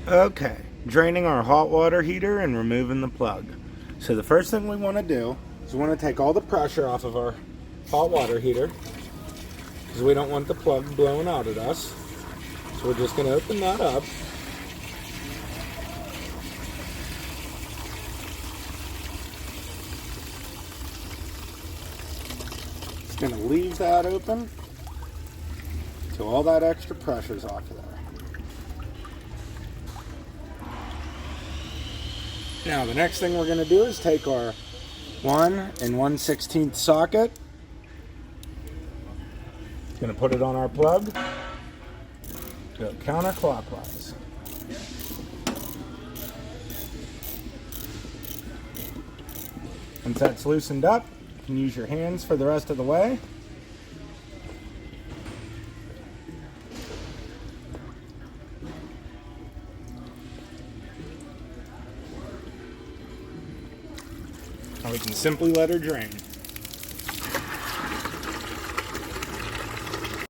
Okay, draining our hot water heater and removing the plug. So the first thing we want to do is we want to take all the pressure off of our hot water heater because we don't want the plug blowing out at us. So we're just going to open that up. Just going to leave that open so all that extra pressure is off of there. Now the next thing we're going to do is take our 1 1/16 socket. Going to put it on our plug. Go counterclockwise. Once that's loosened up, you can use your hands for the rest of the way. Now we can simply let her drain.